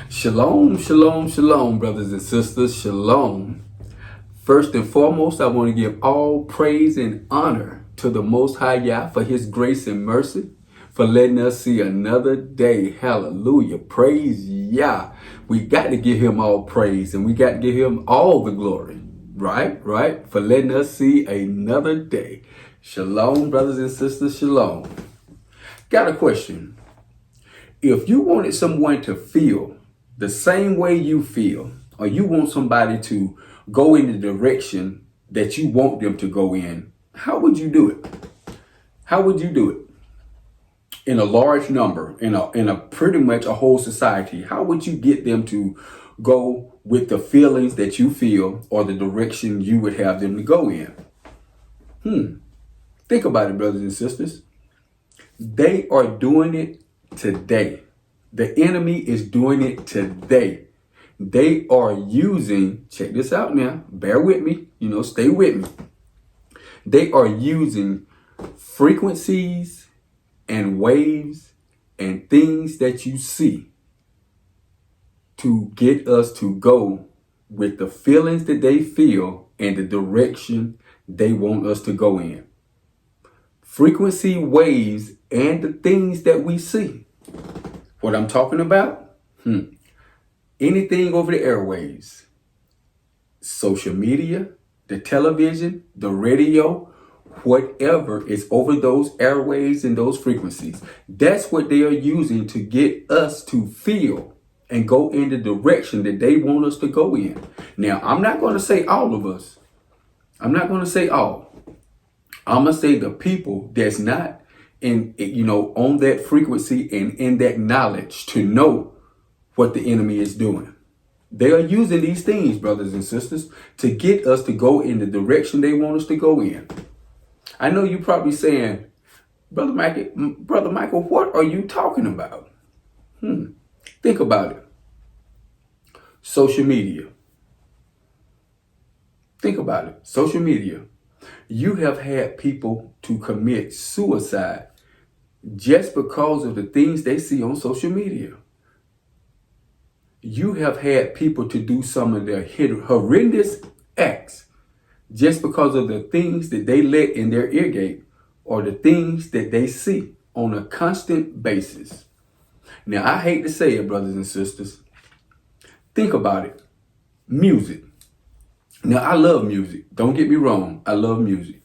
Shalom, shalom, shalom, brothers and sisters. Shalom. First and foremost, I want to give all praise and honor to the Most High Yah for his grace and mercy, for letting us see another day. Hallelujah. Praise Yah. We got to give him all praise and we got to give him all the glory. Right? For letting us see another day. Shalom, brothers and sisters. Shalom. Got a question. If you wanted someone to feel the same way you feel, or you want somebody to go in the direction that you want them to go in, how would you do it? How would you do it? In a large number, in a pretty much a whole society, how would you get them to go with the feelings that you feel or the direction you would have them to go in? Think about it, brothers and sisters. They are doing it today. The enemy is doing it today. They are using, check this out now, bear with me, stay with me. They are using frequencies and waves and things that you see to get us to go with the feelings that they feel and the direction they want us to go in. Frequency, waves, and the things that we see. What I'm talking about? Anything over the airwaves, social media, the television, the radio, whatever is over those airwaves and those frequencies. That's what they are using to get us to feel and go in the direction that they want us to go in. Now, I'm not going to say all of us. I'm not going to say all. I'm going to say the people that's not in, on that frequency and in that knowledge to know what the enemy is doing. They are using these things, brothers and sisters, to get us to go in the direction they want us to go in. I know you're probably saying, Brother Michael, what are you talking about? Think about it. Social media. Think about it. Social media. You have had people to commit suicide just because of the things they see on social media. You have had people to do some of their horrendous acts just because of the things that they let in their ear gate or the things that they see on a constant basis. Now, I hate to say it, brothers and sisters. Think about it. Music. Now, I love music. Don't get me wrong. I love music,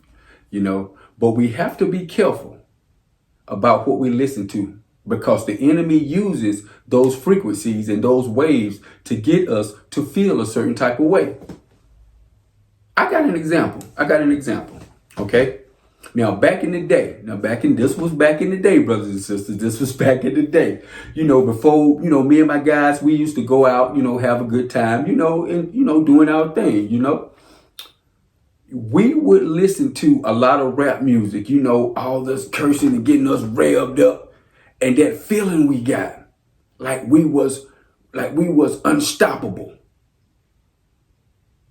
but we have to be careful about what we listen to because the enemy uses those frequencies and those waves to get us to feel a certain type of way. I got an example. Okay. Now, back in the day, this was back in the day, brothers and sisters, this was back in the day, before, me and my guys, we used to go out, have a good time, and, doing our thing, we would listen to a lot of rap music, all this cursing and getting us revved up and that feeling we got like we was unstoppable.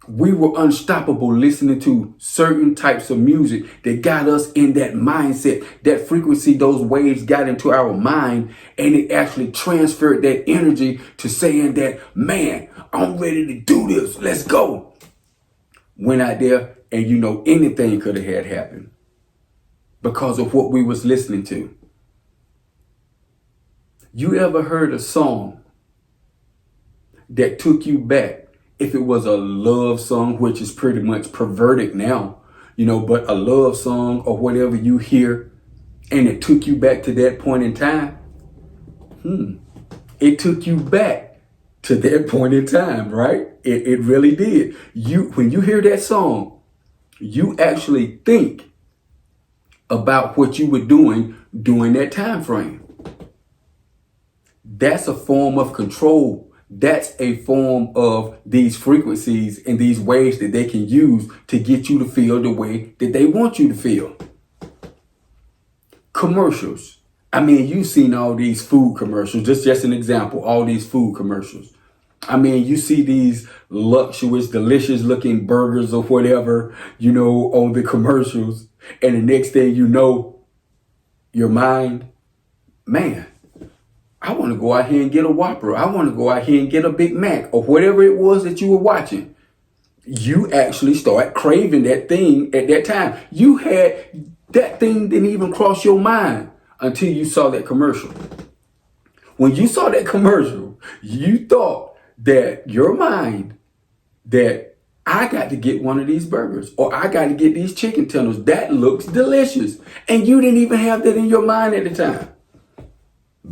We were unstoppable listening to certain types of music that got us in that mindset, that frequency, those waves got into our mind and it actually transferred that energy to saying that, man, I'm ready to do this. Let's go. Went out there and anything could have had happened because of what we was listening to. You ever heard a song that took you back? If it was a love song, which is pretty much perverted now, but a love song or whatever you hear, and it took you back to that point in time. It took you back to that point in time, right? It really did. When you hear that song, you actually think about what you were doing during that time frame. That's a form of control. That's a form of these frequencies and these waves that they can use to get you to feel the way that they want you to feel. Commercials. I mean, you've seen all these food commercials. Just an example, all these food commercials. I mean, you see these luxurious, delicious looking burgers or whatever, on the commercials. And the next thing you know, your mind, man, I want to go out here and get a Whopper. I want to go out here and get a Big Mac or whatever it was that you were watching. You actually start craving that thing at that time. That thing didn't even cross your mind until you saw that commercial. When you saw that commercial, you thought that your mind that I got to get one of these burgers or I got to get these chicken tenders. That looks delicious. And you didn't even have that in your mind at the time.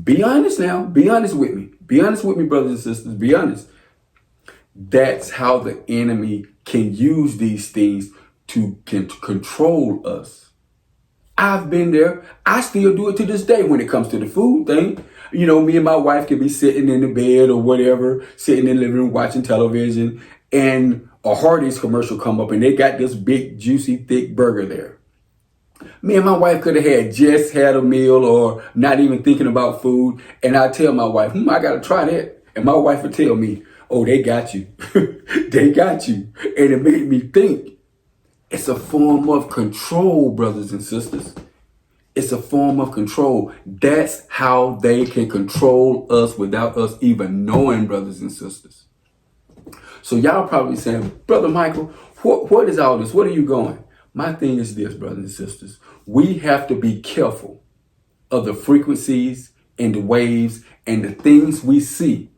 Be honest now. Be honest with me. Be honest with me, brothers and sisters. Be honest. That's how the enemy can use these things to control us. I've been there. I still do it to this day when it comes to the food thing. You know, me and my wife can be sitting in the bed or whatever, sitting in the living room watching television, and a Hardee's commercial come up and they got this big, juicy, thick burger there. Me and my wife could have just had a meal or not even thinking about food. And I tell my wife, I got to try that. And my wife would tell me, oh, they got you. They got you. And it made me think. It's a form of control, brothers and sisters. It's a form of control. That's how they can control us without us even knowing, brothers and sisters. So y'all probably saying, Brother Michael, what is all this? What are you going? My thing is this, brothers and sisters. We have to be careful of the frequencies and the waves and the things we see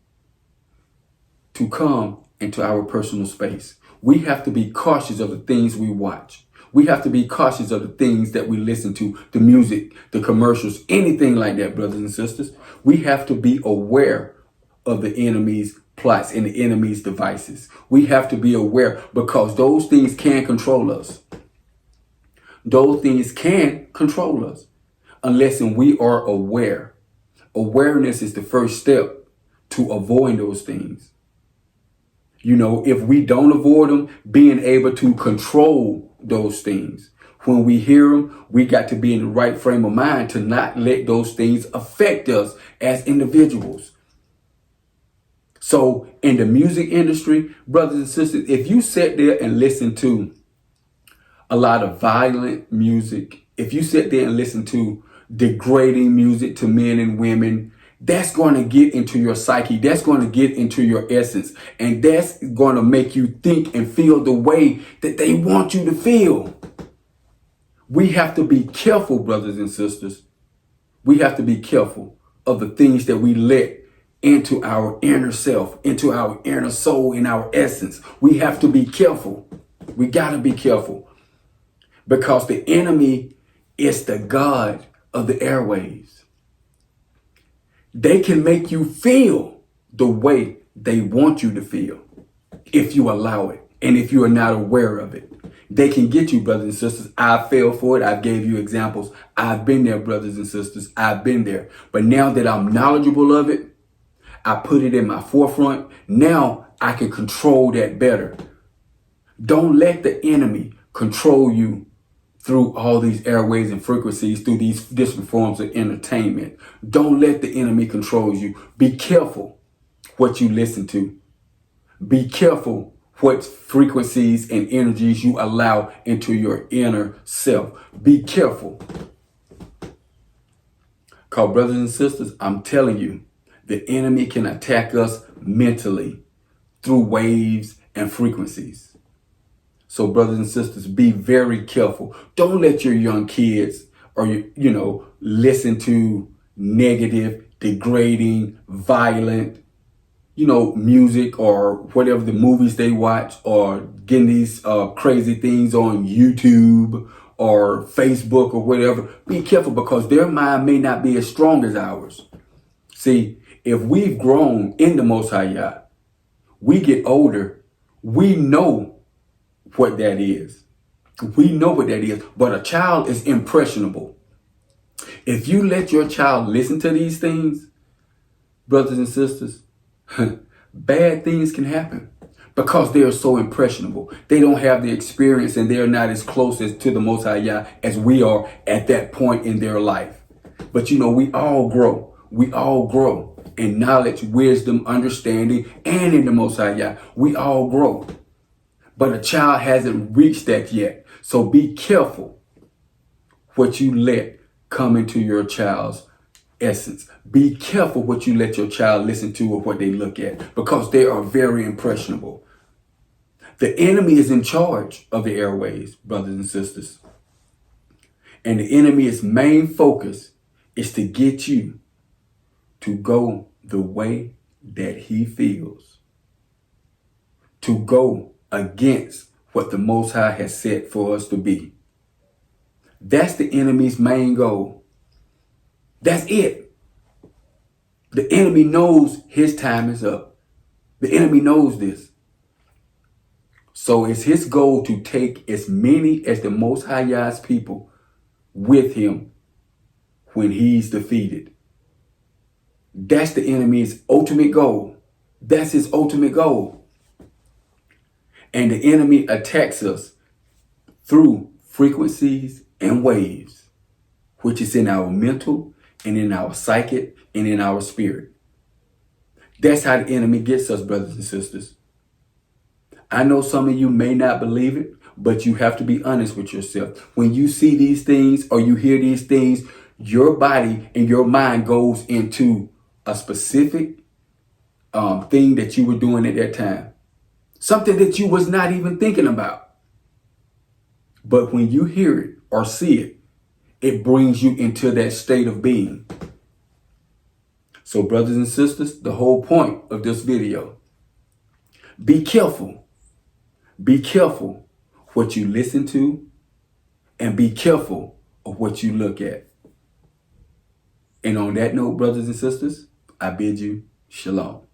to come into our personal space. We have to be cautious of the things we watch. We have to be cautious of the things that we listen to, the music, the commercials, anything like that, brothers and sisters. We have to be aware of the enemy's plots and the enemy's devices. We have to be aware because those things can control us. Those things can control us unless we are aware. Awareness is the first step to avoid those things. You know, if we don't avoid them, being able to control those things. When we hear them, we got to be in the right frame of mind to not let those things affect us as individuals. So in the music industry, brothers and sisters, if you sit there and listen to a lot of violent music, if you sit there and listen to degrading music to men and women, that's going to get into your psyche. That's going to get into your essence. And that's going to make you think and feel the way that they want you to feel. We have to be careful, brothers and sisters. We have to be careful of the things that we let into our inner self, into our inner soul, in our essence. We have to be careful. We got to be careful because the enemy is the God of the airwaves. They can make you feel the way they want you to feel if you allow it and if you are not aware of it. They can get you, brothers and sisters. I fell for it. I gave you examples. I've been there, brothers and sisters. I've been there. But now that I'm knowledgeable of it, I put it in my forefront. Now I can control that better. Don't let the enemy control you through all these airways and frequencies, through these different forms of entertainment. Don't let the enemy control you. Be careful what you listen to. Be careful what frequencies and energies you allow into your inner self. Be careful. Because brothers and sisters, I'm telling you, the enemy can attack us mentally through waves and frequencies. So brothers and sisters, be very careful. Don't let your young kids or, listen to negative, degrading, violent, music or whatever the movies they watch, or getting these crazy things on YouTube or Facebook or whatever. Be careful because their mind may not be as strong as ours. See, if we've grown in the Most High Yah, we get older, we know what that is. We know what that is, but a child is impressionable. If you let your child listen to these things, brothers and sisters, bad things can happen because they are so impressionable. They don't have the experience and they're not as close as to the Most High Yah as we are at that point in their life. But we all grow. We all grow in knowledge, wisdom, understanding, and in the Most High Yah. We all grow. But a child hasn't reached that yet. So be careful what you let come into your child's essence. Be careful what you let your child listen to or what they look at, because they are very impressionable. The enemy is in charge of the airways, brothers and sisters. And the enemy's main focus is to get you to go the way that he feels, to go against what the Most High has set for us to be. That's the enemy's main goal. That's it. The enemy knows his time is up. The enemy knows this. So it's his goal to take as many as the Most High Yah's people with him when he's defeated. That's the enemy's ultimate goal. That's his ultimate goal. And the enemy attacks us through frequencies and waves, which is in our mental and in our psychic and in our spirit. That's how the enemy gets us, brothers and sisters. I know some of you may not believe it, but you have to be honest with yourself. When you see these things or you hear these things, your body and your mind goes into a specific thing that you were doing at that time. Something that you was not even thinking about. But when you hear it or see it, it brings you into that state of being. So brothers and sisters, the whole point of this video, be careful. Be careful what you listen to, and be careful of what you look at. And on that note, brothers and sisters, I bid you shalom.